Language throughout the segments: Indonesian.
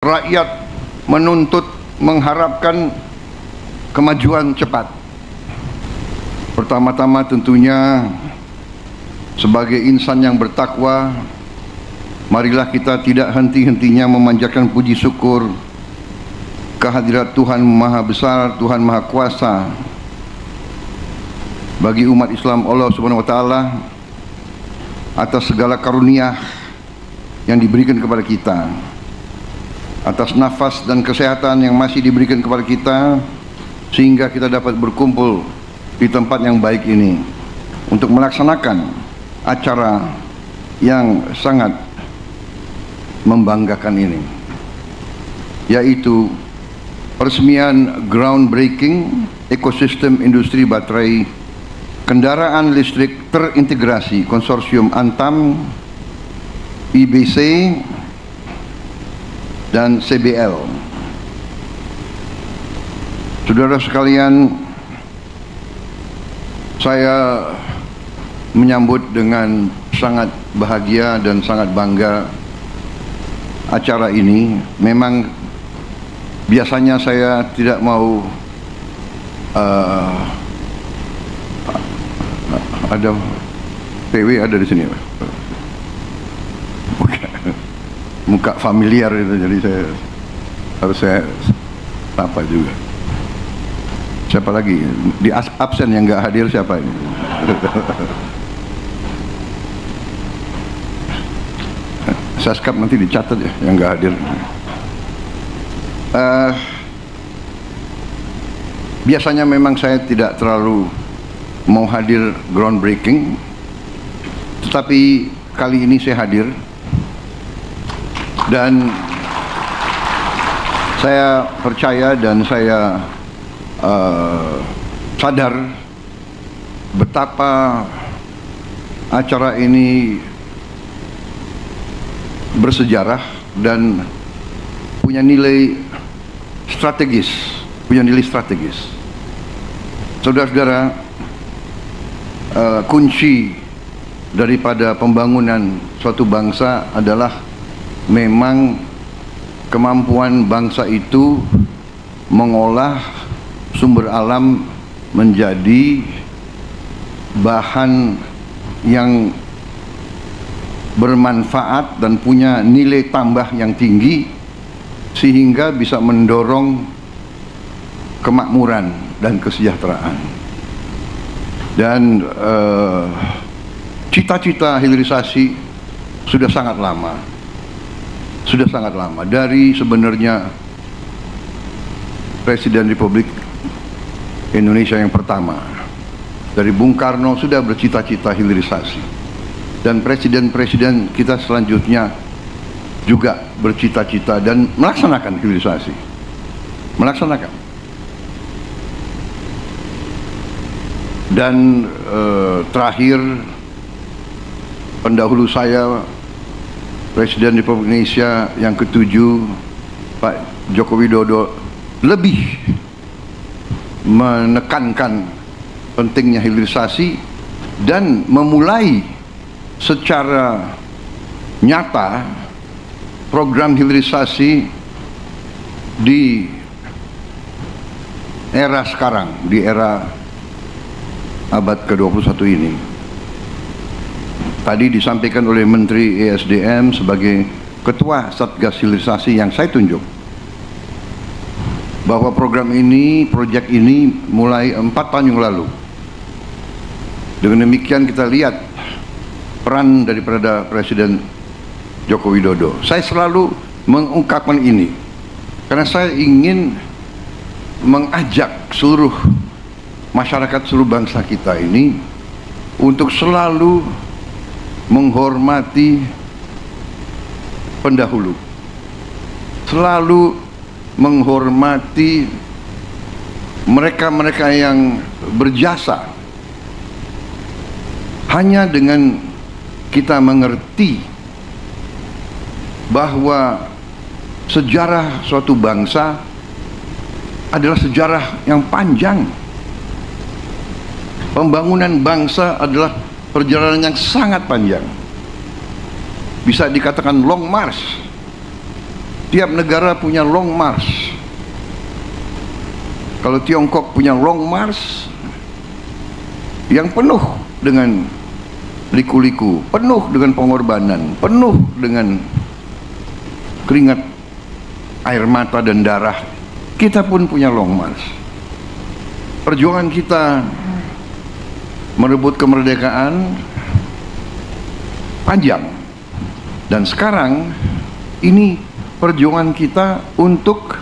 Rakyat menuntut, mengharapkan kemajuan cepat. Pertama-tama tentunya sebagai insan yang bertakwa, marilah kita tidak henti-hentinya memanjatkan puji syukur kehadirat Tuhan Maha Besar, Tuhan Maha Kuasa bagi umat Islam Allah Subhanahu wa taala atas segala karunia yang diberikan kepada kita, atas nafas dan kesehatan yang masih diberikan kepada kita, sehingga kita dapat berkumpul di tempat yang baik ini untuk melaksanakan acara yang sangat membanggakan ini, yaitu peresmian groundbreaking ekosistem industri baterai kendaraan listrik terintegrasi konsorsium Antam, IBC dan CBL. Saudara sekalian, saya menyambut dengan sangat bahagia dan sangat bangga acara ini. Memang biasanya saya tidak mau ada PW ada di sini, muka familiar itu, jadi saya sapa juga. Siapa lagi di absen yang nggak hadir, siapa ini? Saskap nanti dicatat ya yang nggak hadir. Biasanya memang saya tidak terlalu mau hadir groundbreaking, tetapi kali ini saya hadir. Dan saya percaya dan saya sadar betapa acara ini bersejarah dan punya nilai strategis, Saudara-saudara, kunci daripada pembangunan suatu bangsa adalah memang kemampuan bangsa itu mengolah sumber alam menjadi bahan yang bermanfaat dan punya nilai tambah yang tinggi, sehingga bisa mendorong kemakmuran dan kesejahteraan. Dan cita-cita hilirisasi sudah sangat lama, dari sebenarnya Presiden Republik Indonesia yang pertama, dari Bung Karno, sudah bercita-cita hilirisasi, dan presiden-presiden kita selanjutnya juga bercita-cita dan melaksanakan hilirisasi, dan terakhir pendahulu saya, Presiden Republik Indonesia yang ke-7 Pak Joko Widodo, lebih menekankan pentingnya hilirisasi dan memulai secara nyata program hilirisasi di era sekarang, di era abad ke-21 ini. Tadi disampaikan oleh Menteri ESDM sebagai Ketua Satgas Hilirisasi yang saya tunjuk, bahwa program ini, proyek ini mulai 4 tahun yang lalu. Dengan demikian kita lihat peran daripada Presiden Joko Widodo. Saya selalu mengungkapkan ini karena saya ingin mengajak seluruh masyarakat, seluruh bangsa kita ini untuk selalu menghormati pendahulu, selalu menghormati mereka-mereka yang berjasa. Hanya dengan kita mengerti bahwa sejarah suatu bangsa adalah sejarah yang panjang, pembangunan bangsa adalah perjalanan yang sangat panjang, bisa dikatakan long march. Tiap negara punya long march. Kalau Tiongkok punya long march yang penuh dengan liku-liku, penuh dengan pengorbanan, penuh dengan keringat, air mata dan darah. Kita pun punya long march. Perjuangan kita merebut kemerdekaan panjang, dan sekarang ini perjuangan kita untuk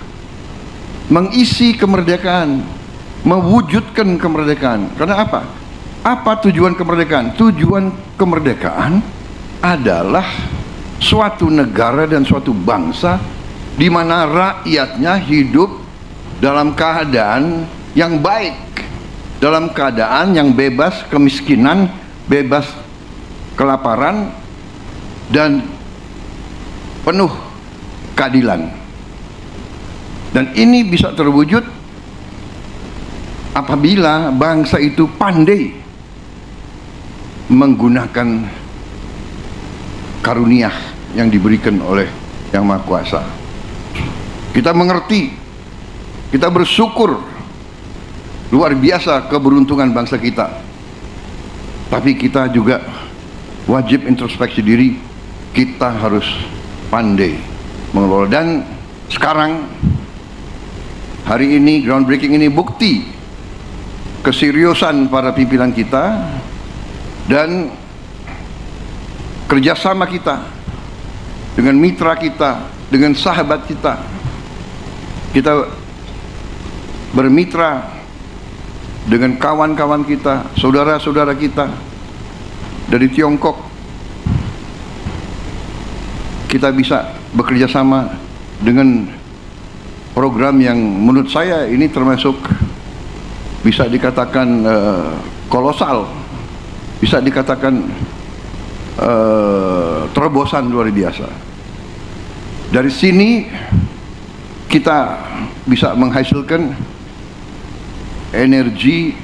mengisi kemerdekaan, mewujudkan kemerdekaan. Karena apa? Apa tujuan kemerdekaan? Tujuan kemerdekaan adalah suatu negara dan suatu bangsa di mana rakyatnya hidup dalam keadaan yang baik, dalam keadaan yang bebas kemiskinan, bebas kelaparan, dan penuh keadilan. Dan ini bisa terwujud apabila bangsa itu pandai menggunakan karunia yang diberikan oleh Yang Maha Kuasa. Kita mengerti, kita bersyukur, luar biasa keberuntungan bangsa kita. Tapi kita juga wajib introspeksi diri, kita harus pandai mengelola. Dan sekarang, hari ini, groundbreaking ini bukti keseriusan para pimpinan kita dan kerjasama kita dengan mitra kita, dengan sahabat kita. Kita bermitra dengan kawan-kawan kita, saudara-saudara kita dari Tiongkok. Kita bisa bekerja sama dengan program yang menurut saya ini termasuk bisa dikatakan kolosal, bisa dikatakan terobosan luar biasa. Dari sini kita bisa menghasilkan energi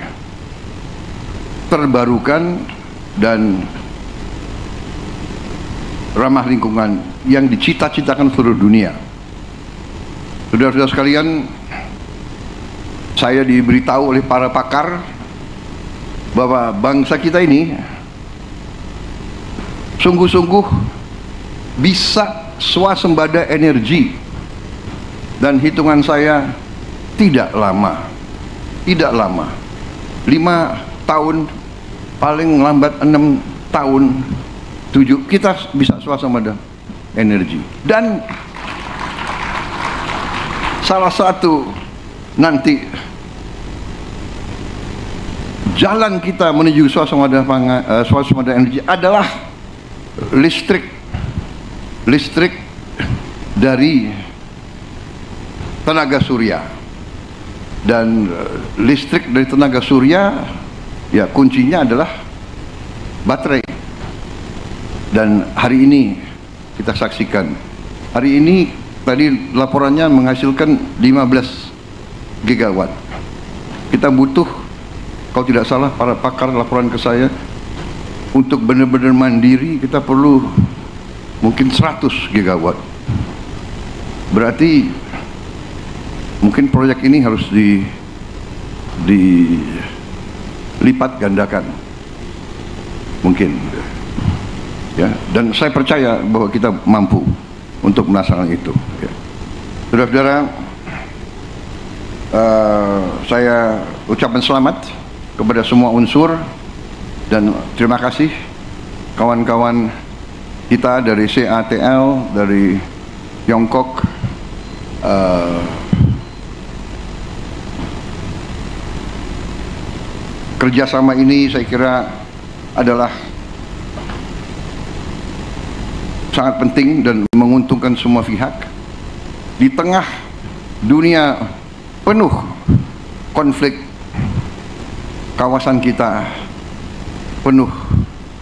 terbarukan dan ramah lingkungan yang dicita-citakan seluruh dunia. Saudara-saudara sekalian, saya diberitahu oleh para pakar bahwa bangsa kita ini sungguh-sungguh bisa swasembada energi, dan hitungan saya tidak lama, 5 tahun, paling lambat 6 tahun, 7, kita bisa swasembada energi. Dan salah satu nanti jalan kita menuju swasembada energi adalah listrik dari tenaga surya. Dan listrik dari tenaga surya, ya kuncinya adalah baterai. Dan hari ini kita saksikan, hari ini tadi laporannya menghasilkan 15 gigawatt. Kita butuh, kalau tidak salah para pakar laporan ke saya, untuk benar-benar mandiri kita perlu mungkin 100 gigawatt. Berarti mungkin proyek ini harus dilipat gandakan, mungkin, ya. Dan saya percaya bahwa kita mampu untuk melaksanakan itu, ya. Saudara-saudara, saya ucapkan selamat kepada semua unsur, dan terima kasih kawan-kawan kita dari CATL, dari Tiongkok. Kerjasama ini saya kira adalah sangat penting dan menguntungkan semua pihak di tengah dunia penuh konflik. Kawasan kita penuh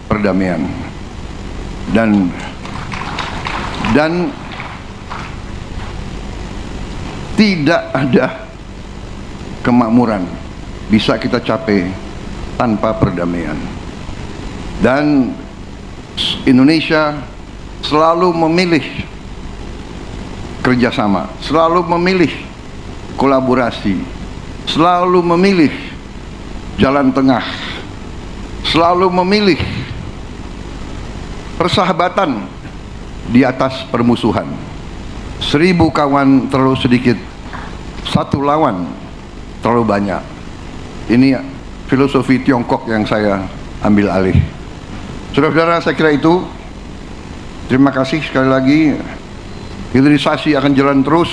perdamaian dan tidak ada kemakmuran bisa kita capai tanpa perdamaian. Dan Indonesia selalu memilih kerjasama, selalu memilih kolaborasi, selalu memilih jalan tengah, selalu memilih persahabatan di atas permusuhan. 1000 kawan terlalu sedikit, 1 lawan terlalu banyak. Ini filosofi Tiongkok yang saya ambil alih. Saudara-saudara, saya kira itu. Terima kasih sekali lagi. Hilirisasi akan jalan terus,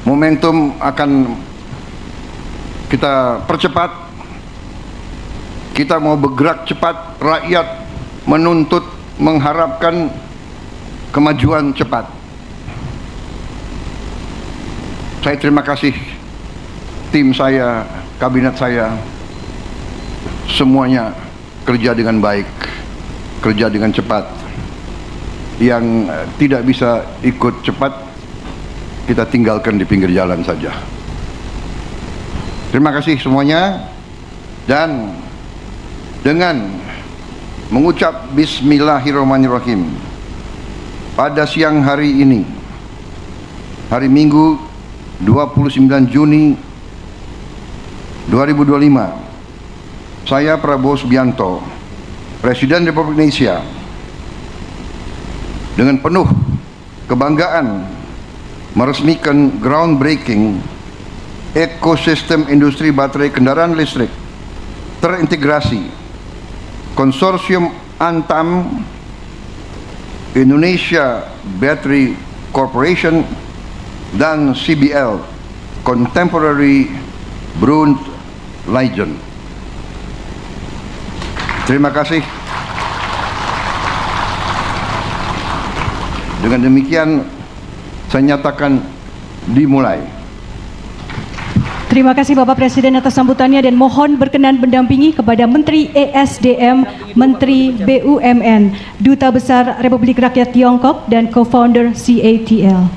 momentum akan kita percepat. Kita mau bergerak cepat, rakyat menuntut, mengharapkan kemajuan cepat. Saya terima kasih tim saya, kabinet saya, semuanya kerja dengan baik, kerja dengan cepat. Yang tidak bisa ikut cepat, kita tinggalkan di pinggir jalan saja. Terima kasih semuanya. Dan dengan mengucap Bismillahirrahmanirrahim, pada siang hari ini, hari Minggu 29 Juni 2025, saya Prabowo Subianto, Presiden Republik Indonesia, dengan penuh kebanggaan meresmikan groundbreaking ekosistem industri baterai kendaraan listrik terintegrasi konsorsium Antam, Indonesia Battery Corporation, dan CBL Contemporary Brunel Legend. Terima kasih. Dengan demikian saya nyatakan dimulai. Terima kasih Bapak Presiden atas sambutannya, dan mohon berkenan mendampingi kepada Menteri ESDM, Menteri BUMN, Duta Besar Republik Rakyat Tiongkok, dan Co-founder CATL.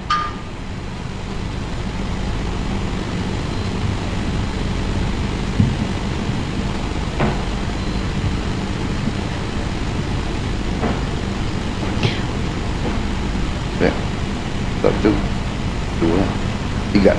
Ya. 1, 2, 3.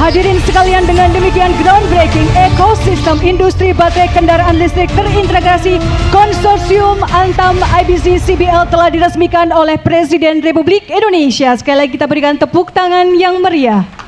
Hadirin sekalian, dengan demikian groundbreaking ekosistem industri baterai kendaraan listrik terintegrasi konsorsium Antam IBC CBL telah diresmikan oleh Presiden Republik Indonesia. Sekali lagi kita berikan tepuk tangan yang meriah.